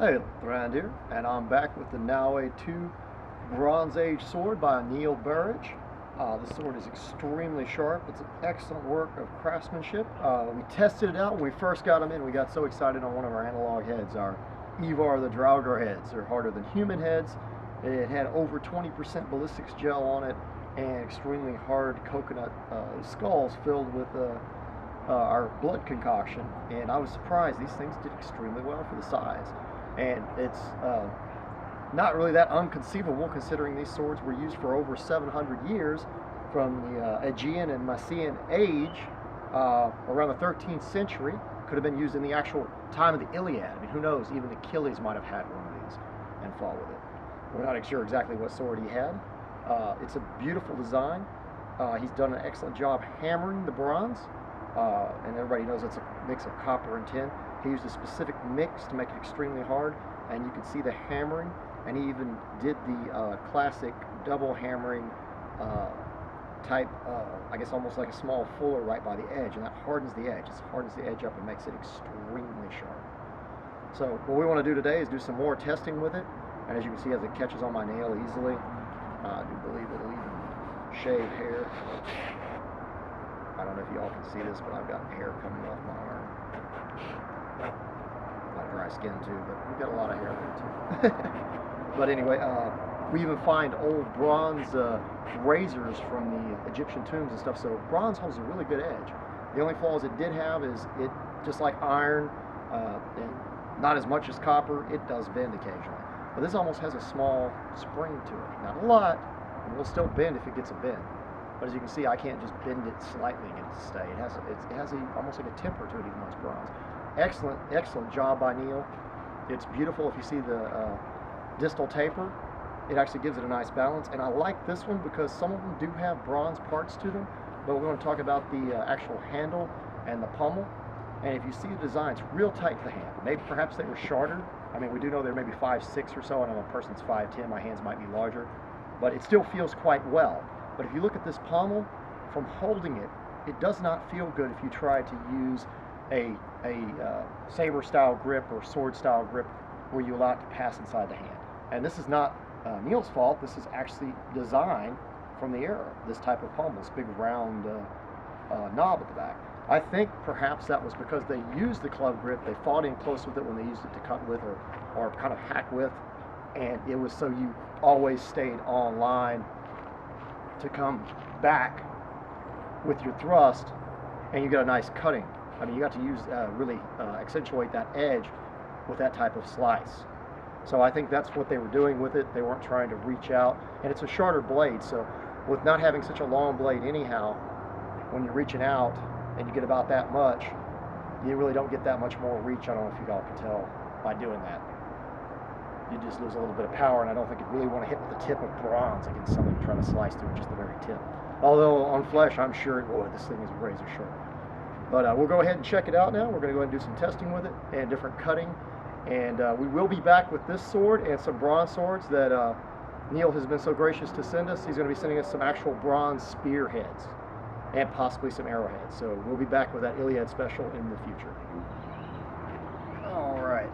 Hey, Thrand here, and I'm back with the Naue II Bronze Age sword by Neil Burridge. This sword is extremely sharp. It's an excellent work of craftsmanship. We tested it out when we first got them in. We got so excited on one of our analog heads, our Ivar the Draugr heads. They're harder than human heads. It had over 20% ballistics gel on it and extremely hard coconut skulls filled with our blood concoction. And I was surprised. These things did extremely well for the size. And it's not really that unconceivable considering these swords were used for over 700 years from the Aegean and Mycenaean age around the 13th century. Could have been used in the actual time of the Iliad. I mean, who knows, even Achilles might have had one of these and fought with it. We're not sure exactly what sword he had. It's a beautiful design. He's done an excellent job hammering the bronze, and everybody knows it's a mix of copper and tin. He used a specific mix to make it extremely hard, and you can see the hammering, and he even did the classic double hammering type, I guess almost like a small fuller right by the edge, and that hardens the edge. It hardens the edge up and makes it extremely sharp. So what we want to do today is do some more testing with it, and as you can see, as it catches on my nail easily, I do believe it'll even shave hair. I don't know if you all can see this, but I've got hair coming off my arm. Got dry skin too, but we've got a lot of hair there too. But anyway, we even find old bronze razors from the Egyptian tombs and stuff, so bronze holds a really good edge. The only flaws it did have is it, just like iron, and not as much as copper, it does bend occasionally. But this almost has a small spring to it. Not a lot, and it will still bend if it gets a bend. But as you can see, I can't just bend it slightly and get it to stay. It has almost like a temper to it, even though it's bronze. Excellent job by Neil. It's beautiful. If you see the distal taper, it actually gives it a nice balance. And I like this one because some of them do have bronze parts to them. But we're going to talk about the actual handle and the pommel. And if you see the design, it's real tight to the hand. Maybe perhaps they were shorter. I mean, we do know they're maybe 5'6" or so. I know a person's 5'10". My hands might be larger. But it still feels quite well. But if you look at this pommel, from holding it, it does not feel good if you try to use a saber-style grip or sword-style grip where you allow it to pass inside the hand. And this is not Neil's fault. This is actually designed from the era, this type of pommel, this big round knob at the back. I think perhaps that was because they used the club grip. They fought in close with it when they used it to cut with or kind of hack with, and it was so you always stayed on line to come back with your thrust, and you get a nice cutting. I mean, you got to use really accentuate that edge with that type of slice. So I think that's what they were doing with it. They weren't trying to reach out, and it's a shorter blade. So with not having such a long blade anyhow, when you're reaching out and you get about that much, you really don't get that much more reach. I don't know if you all can tell by doing that. You just lose a little bit of power, and I don't think you really want to hit with the tip of bronze against something trying to slice through just the very tip. Although on flesh, I'm sure, boy, this thing is razor sharp. But we'll go ahead and check it out now. We're going to go ahead and do some testing with it and different cutting. And we will be back with this sword and some bronze swords that Neil has been so gracious to send us. He's going to be sending us some actual bronze spearheads and possibly some arrowheads. So we'll be back with that Iliad special in the future. All right.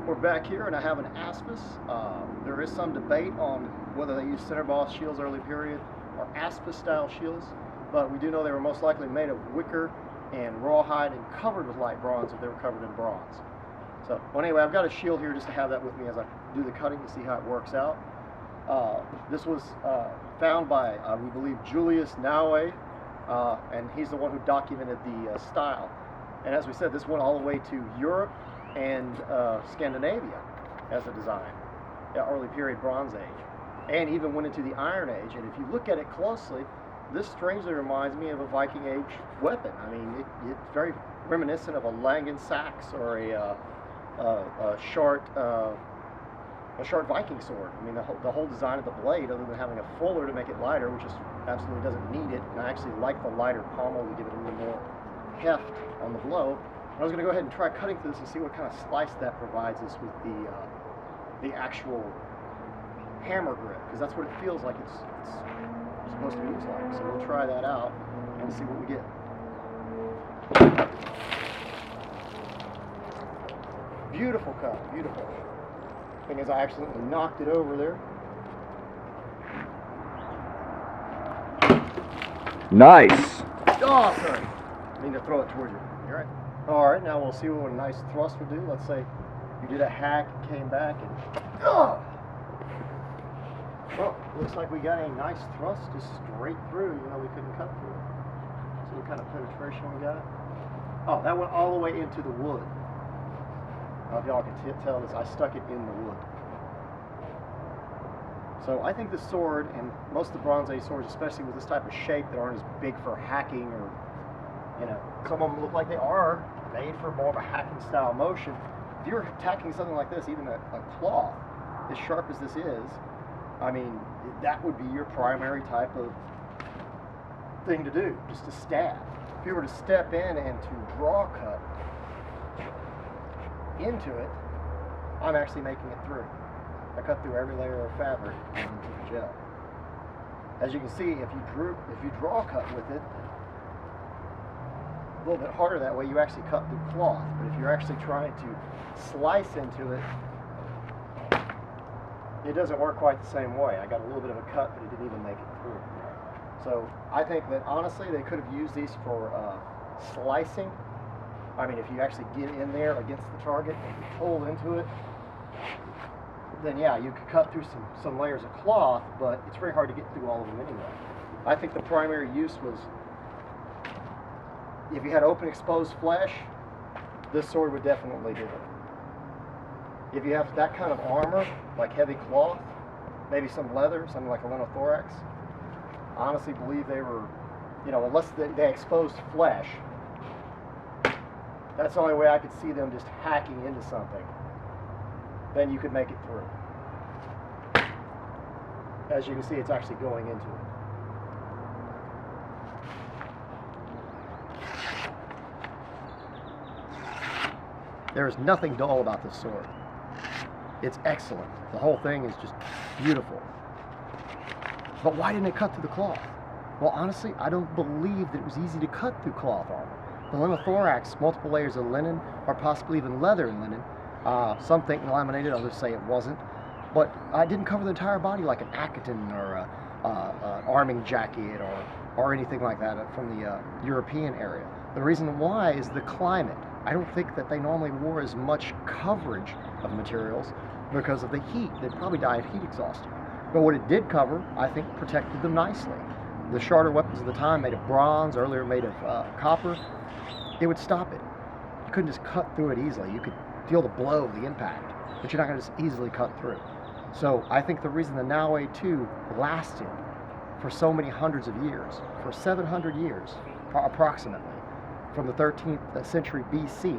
We're back here, and I have an aspis. There is some debate on whether they used center boss shields early period or aspis style shields, but we do know they were most likely made of wicker and rawhide and covered with light bronze if they were covered in bronze. So, well, anyway, I've got a shield here just to have that with me as I do the cutting to see how it works out. This was found by, we believe, Julius Naue, and he's the one who documented the style. And as we said, this went all the way to Europe and Scandinavia as a design, early period Bronze Age, and even went into the Iron Age. And if you look at it closely, this strangely reminds me of a Viking Age weapon. I mean, it's very reminiscent of a Langen sax or a short Viking sword. I mean, the whole design of the blade, other than having a fuller to make it lighter, which is absolutely doesn't need it, and I actually like the lighter pommel to give it a little more heft on the blow. I was going to go ahead and try cutting through this and see what kind of slice that provides us with the actual hammer grip, because that's what it feels like it's supposed to be used like. So we'll try that out and see what we get. Beautiful cut, beautiful. Thing is, I accidentally knocked it over there. Nice. Oh, sorry. I mean to throw it towards you. You're right. All right, now we'll see what a nice thrust would do. Let's say you did a hack and came back and... Oh! Well, looks like we got a nice thrust just straight through, even though we couldn't cut through it. See what kind of penetration we got? Oh, that went all the way into the wood. I don't know if y'all can tell this. I stuck it in the wood. So I think the sword, and most of the Bronze Age swords, especially with this type of shape that aren't as big for hacking, or, you know, some of them look like they are made for more of a hacking style motion. If you're attacking something like this, even a cloth, as sharp as this is, I mean, that would be your primary type of thing to do, just to stab. If you were to step in and to draw cut into it, I'm actually making it through. I cut through every layer of fabric into the gel. As you can see, if you draw cut with it, a little bit harder that way, you actually cut through cloth. But if you're actually trying to slice into it, it doesn't work quite the same way. I got a little bit of a cut, but it didn't even make it through. So I think that honestly they could have used these for slicing. I mean, if you actually get in there against the target and you pull into it, then yeah, you could cut through some layers of cloth, but it's very hard to get through all of them anyway. I think the primary use was, if you had open exposed flesh, this sword would definitely do it. If you have that kind of armor, like heavy cloth, maybe some leather, something like a linothorax, I honestly believe they were, you know, unless they exposed flesh, that's the only way I could see them just hacking into something. Then you could make it through. As you can see, it's actually going into it. There is nothing dull about this sword. It's excellent. The whole thing is just beautiful. But why didn't it cut through the cloth? Well, honestly, I don't believe that it was easy to cut through cloth armor. The linothorax, multiple layers of linen, or possibly even leather and linen. Some think laminated, others say it wasn't. But I didn't cover the entire body like an Akiton or an arming jacket or anything like that from the European area. The reason why is the climate. I don't think that they normally wore as much coverage of materials because of the heat. They'd probably die of heat exhaustion. But what it did cover, I think, protected them nicely. The shorter weapons of the time, made of bronze, earlier made of copper, it would stop it. You couldn't just cut through it easily. You could feel the blow of the impact, but you're not going to just easily cut through. So I think the reason the Naue II lasted for so many hundreds of years, for 700 years approximately, from the 13th century BC,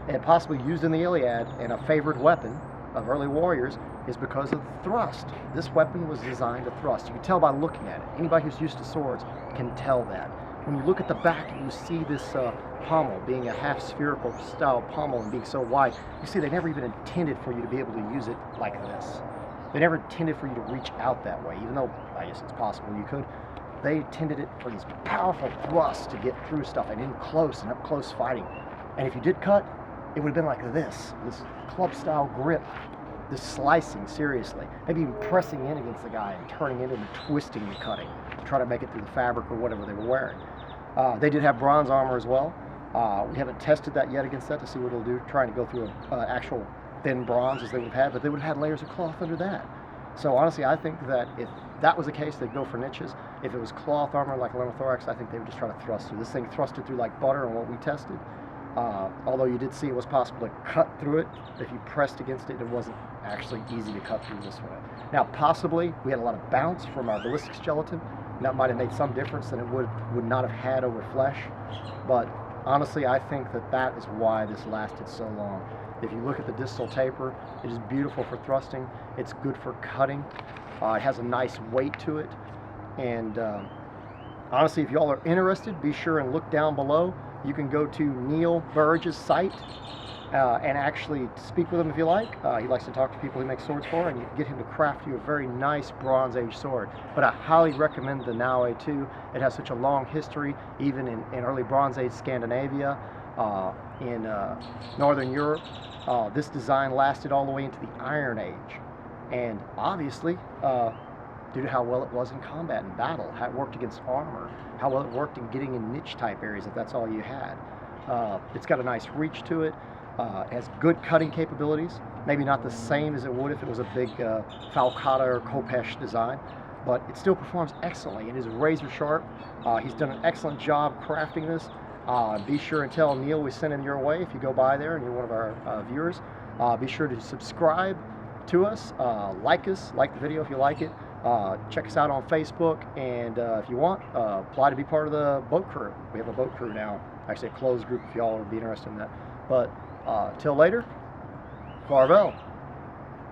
and possibly used in the Iliad and a favored weapon of early warriors, is because of the thrust. This weapon was designed to thrust. You can tell by looking at it. Anybody who's used to swords can tell that. When you look at the back and you see this pommel being a half spherical style pommel and being so wide, you see they never even intended for you to be able to use it like this. They never intended for you to reach out that way, even though I guess it's possible you could. They intended it for these powerful thrusts to get through stuff and in close and up close fighting. And if you did cut, it would have been like this club style grip, this slicing seriously, maybe even pressing in against the guy and turning it and twisting and cutting to try to make it through the fabric or whatever they were wearing. They did have bronze armor as well. We haven't tested that yet against that to see what it'll do, trying to go through an actual thin bronze as they would have had, but they would have had layers of cloth under that. So honestly, I think that if that was the case, they'd go for niches. If it was cloth armor like linothorax, I think they would just try to thrust through. This thing thrusted through like butter on what we tested. Although you did see it was possible to cut through it. If you pressed against it, it wasn't actually easy to cut through this way. Now, possibly, we had a lot of bounce from our ballistic gelatin, and that might have made some difference than it would not have had over flesh. But honestly, I think that is why this lasted so long. If you look at the distal taper, it is beautiful for thrusting. It's good for cutting. It has a nice weight to it. And honestly, if y'all are interested, be sure and look down below. You can go to Neil Burridge's site and actually speak with him if you like. He likes to talk to people he makes swords for, and you can get him to craft you a very nice Bronze Age sword. But I highly recommend the Naue II. It has such a long history, even in early Bronze Age Scandinavia, in Northern Europe. This design lasted all the way into the Iron Age, and obviously due to how well it was in combat and battle, how it worked against armor, how well it worked in getting in niche type areas if that's all you had. It's got a nice reach to it. It has good cutting capabilities, maybe not the same as it would if it was a big Falcata or Khopesh design, but it still performs excellently. It is razor sharp. He's done an excellent job crafting this. Be sure and tell Neil we sent him your way if you go by there and you're one of our viewers. Be sure to subscribe to us, like the video if you like it. Check us out on Facebook, and if you want, apply to be part of the boat crew. We have a boat crew now, actually a closed group if y'all would be interested in that. But till later, farewell.